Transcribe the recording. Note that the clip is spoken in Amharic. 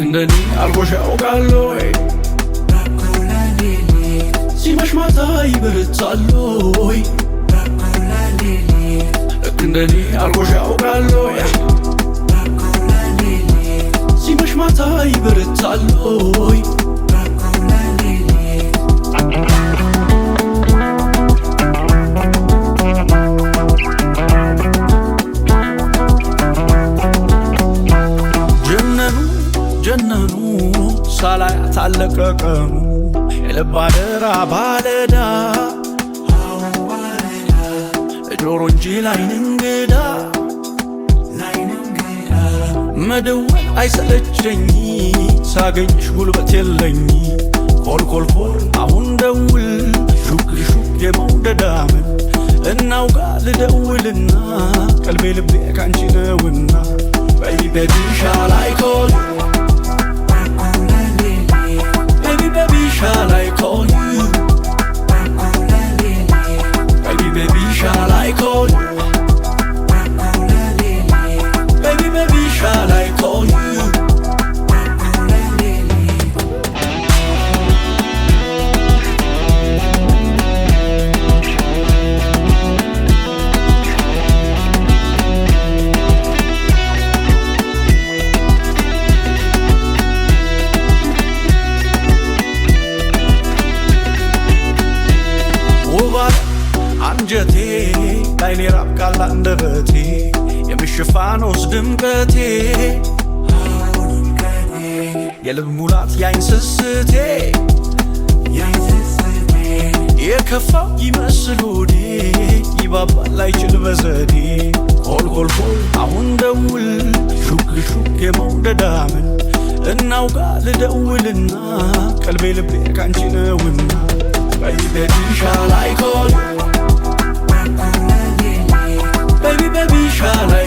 እንደኔ አልቆሽ ያውቃለይ ሲመሽ ማታ ይበረታለይ እንደኔ አልቆሽ ያውቃለይ ሲመሽ ማታ ይበረታለይ ጀነኑ ሳላያት አለቀቀኑ የልብ አደራ ባለዳ ጆሮ እንጂ ላይን እንግዳ መደወል አይሰለቸኝ ሳገኝሽ ጉልበት የለኝ ኮልኮልኮል አሁን ደውል ሹክ ሹክ የመውደዳምን እናውጋ ልደውልና ቀልቤ ልቤ ካንቺ ነውና baby shall I call you baby shall I call you baby shall I call you baby shall I call you አንጀቴ ላይኔ ራብ ቃል አንደበቴ የምሽፋኖስ ድምቀቴ የልብ ሙላት ያይን ስስቴ የከፋው ይመስል ሆዴ ይባባል አይችል በዘዴ ኮልኮልኮል አሁን ደውል ሹክ ሹክ የመውደዳምን እናውጋ ልደውልና ቀልቤ ልቤ ካንቺ ነውና baby shall I call you baby shall I